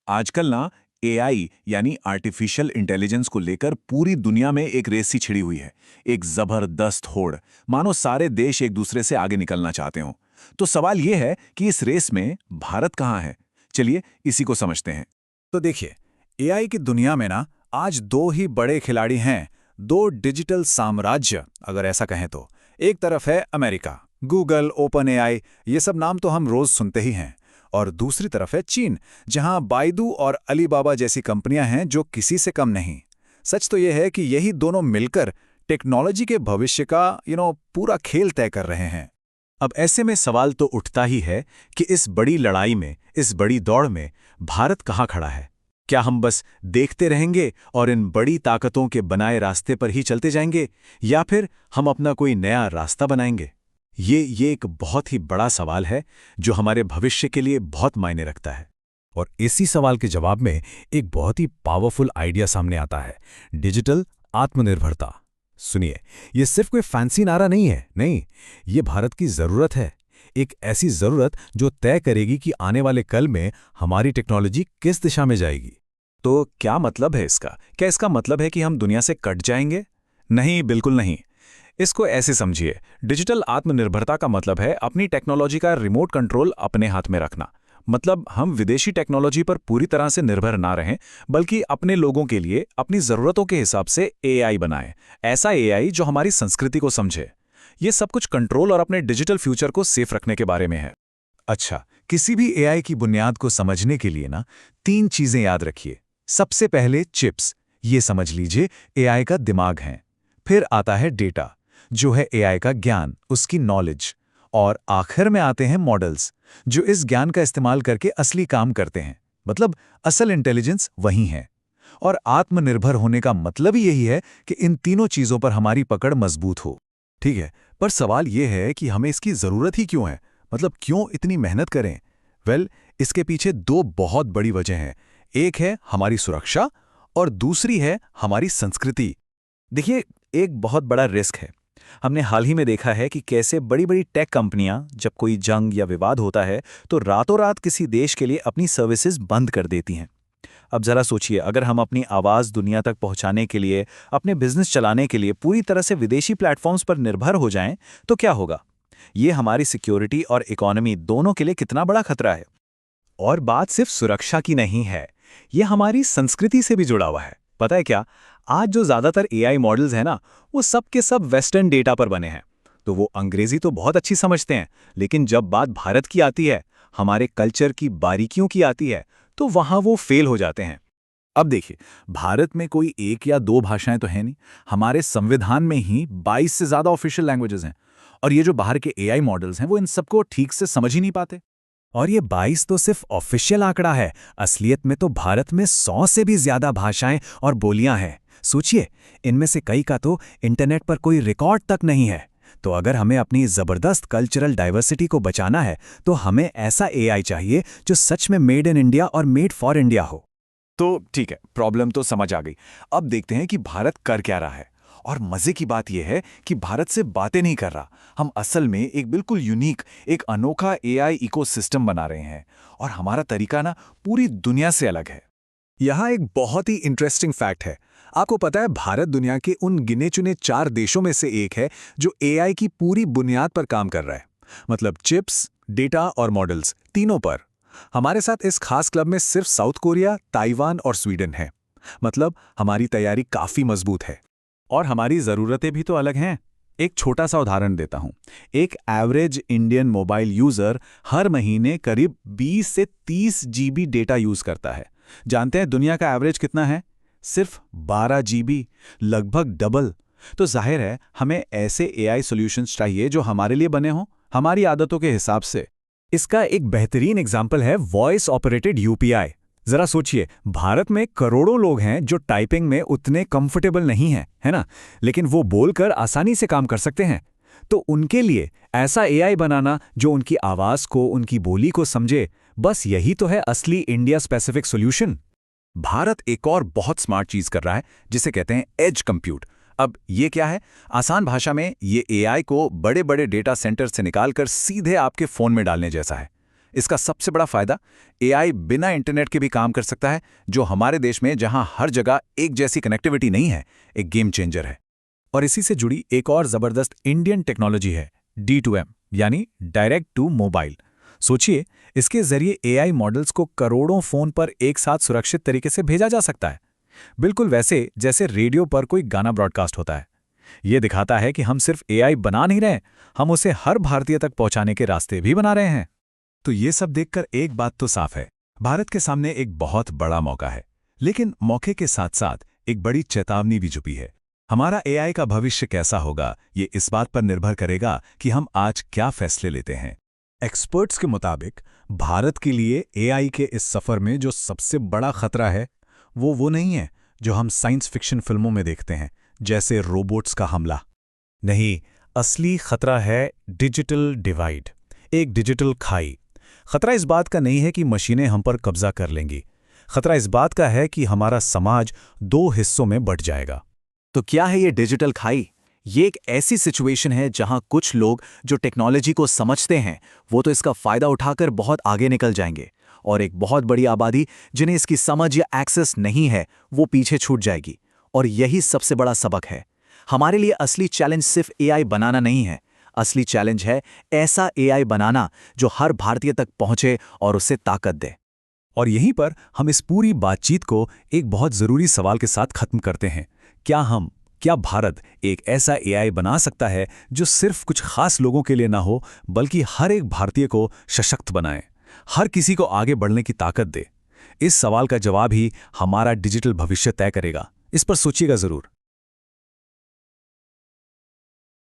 आजकल ना एआई यानी आर्टिफिशियल इंटेलिजेंस को लेकर पूरी दुनिया में एक रेस सी छिड़ी हुई है। एक जबरदस्त होड़, मानो सारे देश एक दूसरे से आगे निकलना चाहते हों। तो सवाल यह है कि इस रेस में भारत कहाँ है? चलिए इसी को समझते हैं। तो देखिए, एआई की दुनिया में ना आज दो ही बड़े खिलाड़ी हैं, दो डिजिटल साम्राज्य अगर ऐसा कहें तो। एक तरफ है अमेरिका, गूगल, ओपन एआई, ये सब नाम तो हम रोज सुनते ही हैं। और दूसरी तरफ है चीन, जहां बाइडू और अलीबाबा जैसी कंपनियां हैं जो किसी से कम नहीं। सच तो यह है कि यही दोनों मिलकर टेक्नोलॉजी के भविष्य का पूरा खेल तय कर रहे हैं। अब ऐसे में सवाल तो उठता ही है कि इस बड़ी लड़ाई में, इस बड़ी दौड़ में भारत कहाँ खड़ा है? क्या हम बस देखते रहेंगे और इन बड़ी ताकतों के बनाए रास्ते पर ही चलते जाएंगे, या फिर हम अपना कोई नया रास्ता बनाएंगे? ये एक बहुत ही बड़ा सवाल है जो हमारे भविष्य के लिए बहुत मायने रखता है। और इसी सवाल के जवाब में एक बहुत ही पावरफुल आइडिया सामने आता है, डिजिटल आत्मनिर्भरता। सुनिए, ये सिर्फ कोई फैंसी नारा नहीं है, नहीं, ये भारत की जरूरत है। एक ऐसी जरूरत जो तय करेगी कि आने वाले कल में हमारी टेक्नोलॉजी किस दिशा में जाएगी। तो क्या मतलब है इसका? क्या इसका मतलब है कि हम दुनिया से कट जाएंगे? नहीं, बिल्कुल नहीं। इसको ऐसे समझिए, डिजिटल आत्मनिर्भरता का मतलब है अपनी टेक्नोलॉजी का रिमोट कंट्रोल अपने हाथ में रखना। मतलब हम विदेशी टेक्नोलॉजी पर पूरी तरह से निर्भर ना रहें, बल्कि अपने लोगों के लिए अपनी ज़रूरतों के हिसाब से एआई बनाएं। ऐसा एआई जो हमारी संस्कृति को समझे। ये सब कुछ कंट्रोल और अपने डिजिटल फ्यूचर को सेफ रखने के बारे में है। अच्छा, किसी भी एआई की बुनियाद को समझने के लिए ना 3 चीजें याद रखिए। सबसे पहले चिप्स, ये समझ लीजिए एआई का दिमाग है। फिर आता है डेटा, जो है एआई का ज्ञान, उसकी नॉलेज। और आखिर में आते हैं मॉडल्स, जो इस ज्ञान का इस्तेमाल करके असली काम करते हैं। मतलब असल इंटेलिजेंस वही है। और आत्मनिर्भर होने का मतलब ही यही है कि इन तीनों चीजों पर हमारी पकड़ मजबूत हो। ठीक है, पर सवाल यह है कि हमें इसकी जरूरत ही क्यों है? मतलब क्यों इतनी मेहनत करें? इसके पीछे 2 बहुत बड़ी वजह हैं। एक है हमारी सुरक्षा और दूसरी है हमारी संस्कृति। देखिए, एक बहुत बड़ा रिस्क है। हमने हाल ही में देखा है कि कैसे बड़ी बड़ी टेक कंपनियां जब कोई जंग या विवाद होता है तो रातों रात किसी देश के लिए अपनी सर्विसेज बंद कर देती हैं। अब जरा सोचिए, अगर हम अपनी आवाज़ दुनिया तक पहुंचाने के लिए, अपने बिजनेस चलाने के लिए पूरी तरह से विदेशी प्लेटफॉर्म्स पर निर्भर हो जाएं, तो क्या होगा? ये हमारी सिक्योरिटी और इकोनॉमी दोनों के लिए कितना बड़ा खतरा है। और बात सिर्फ सुरक्षा की नहीं है, ये हमारी संस्कृति से भी जुड़ा हुआ है। पता है क्या, आज जो ज़्यादातर एआई मॉडल्स हैं ना, वो सब के सब वेस्टर्न डेटा पर बने हैं। तो वो अंग्रेजी तो बहुत अच्छी समझते हैं, लेकिन जब बात भारत की आती है, हमारे कल्चर की बारीकियों की आती है, तो वहाँ वो फेल हो जाते हैं। अब देखिए, भारत में कोई 1 या 2 भाषाएं तो है नहीं। हमारे संविधान में ही 22 से ज़्यादा ऑफिशियल लैंग्वेजेस हैं। और ये जो बाहर के एआई मॉडल्स हैं, वो इन सबको ठीक से समझ ही नहीं पाते। और ये 22 तो सिर्फ ऑफिशियल आंकड़ा है। असलियत में तो भारत में 100 से भी ज्यादा भाषाएं और बोलियां हैं। सोचिए, इनमें से कई का तो इंटरनेट पर कोई रिकॉर्ड तक नहीं है। तो अगर हमें अपनी जबरदस्त कल्चरल डाइवर्सिटी को बचाना है, तो हमें ऐसा एआई चाहिए जो सच में मेड इन इंडिया और मेड फॉर इंडिया हो। तो ठीक है, प्रॉब्लम तो समझ आ गई। अब देखते हैं कि भारत कर क्या रहा है। और मजे की बात यह है कि भारत से बातें नहीं कर रहा, हम असल में एक बिल्कुल यूनिक, एक अनोखा एआई इकोसिस्टम बना रहे हैं। और हमारा तरीका ना पूरी दुनिया से अलग है। यहाँ एक बहुत ही इंटरेस्टिंग फैक्ट है। आपको पता है, भारत दुनिया के उन गिने चुने 4 देशों में से एक है जो एआई की पूरी बुनियाद पर काम कर रहा है। मतलब चिप्स, डेटा और मॉडल्स, तीनों पर। हमारे साथ इस खास क्लब में सिर्फ साउथ कोरिया, ताइवान और स्वीडन है। मतलब हमारी तैयारी काफी मजबूत है। और हमारी ज़रूरतें भी तो अलग हैं। एक छोटा सा उदाहरण देता हूं। एक एवरेज इंडियन मोबाइल यूज़र हर महीने करीब 20 से 30 जीबी डेटा यूज़ करता है। जानते हैं दुनिया का एवरेज कितना है? सिर्फ 12 जीबी, लगभग डबल। तो जाहिर है हमें ऐसे एआई सॉल्यूशंस चाहिए जो हमारे लिए बने हों, हमारी आदतों के हिसाब से। इसका एक बेहतरीन एग्जाम्पल है वॉइस ऑपरेटेड यूपीआई। जरा सोचिए, भारत में करोड़ों लोग हैं जो टाइपिंग में उतने कंफर्टेबल नहीं हैं, है ना? लेकिन वो बोलकर आसानी से काम कर सकते हैं। तो उनके लिए ऐसा एआई बनाना जो उनकी आवाज को, उनकी बोली को समझे, बस यही तो है असली इंडिया स्पेसिफिक सॉल्यूशन। भारत एक और बहुत स्मार्ट चीज कर रहा है जिसे कहते हैं एज कंप्यूट। अब ये क्या है? आसान भाषा में ये एआई को बड़े बड़े डेटा सेंटर से निकालकर सीधे आपके फोन में डालने जैसा है। इसका सबसे बड़ा फायदा, एआई बिना इंटरनेट के भी काम कर सकता है, जो हमारे देश में जहां हर जगह एक जैसी कनेक्टिविटी नहीं है, एक गेम चेंजर है। और इसी से जुड़ी एक और जबरदस्त इंडियन टेक्नोलॉजी है, D2M, यानी डायरेक्ट टू मोबाइल। सोचिए, इसके जरिए एआई मॉडल्स को करोड़ों फोन पर एक साथ सुरक्षित तरीके से भेजा जा सकता है, बिल्कुल वैसे जैसे रेडियो पर कोई गाना ब्रॉडकास्ट होता है। ये दिखाता है कि हम सिर्फ एआई बना नहीं रहे, हम उसे हर भारतीय तक पहुंचाने के रास्ते भी बना रहे हैं। तो ये सब देखकर एक बात तो साफ है, भारत के सामने एक बहुत बड़ा मौका है। लेकिन मौके के साथ साथ एक बड़ी चेतावनी भी छुपी है। हमारा एआई का भविष्य कैसा होगा, ये इस बात पर निर्भर करेगा कि हम आज क्या फैसले लेते हैं। एक्सपर्ट्स के मुताबिक भारत के लिए एआई के इस सफर में जो सबसे बड़ा खतरा है, वो नहीं है जो हम साइंस फिक्शन फिल्मों में देखते हैं, जैसे रोबोट्स का हमला। नहीं, असली खतरा है डिजिटल डिवाइड, एक डिजिटल खाई। खतरा इस बात का नहीं है कि मशीनें हम पर कब्जा कर लेंगी, खतरा इस बात का है कि हमारा समाज दो हिस्सों में बंट जाएगा। तो क्या है ये डिजिटल खाई? ये एक ऐसी सिचुएशन है जहां कुछ लोग जो टेक्नोलॉजी को समझते हैं, वो तो इसका फायदा उठाकर बहुत आगे निकल जाएंगे, और एक बहुत बड़ी आबादी जिन्हें इसकी समझ या एक्सेस नहीं है, वो पीछे छूट जाएगी। और यही सबसे बड़ा सबक है। हमारे लिए असली चैलेंज सिर्फ एआई बनाना नहीं है, असली चैलेंज है ऐसा एआई बनाना जो हर भारतीय तक पहुंचे और उसे ताकत दे। और यहीं पर हम इस पूरी बातचीत को एक बहुत जरूरी सवाल के साथ खत्म करते हैं। क्या भारत एक ऐसा एआई बना सकता है जो सिर्फ कुछ खास लोगों के लिए ना हो, बल्कि हर एक भारतीय को सशक्त बनाए, हर किसी को आगे बढ़ने की ताकत दे? इस सवाल का जवाब ही हमारा डिजिटल भविष्य तय करेगा। इस पर सोचिएगा जरूर।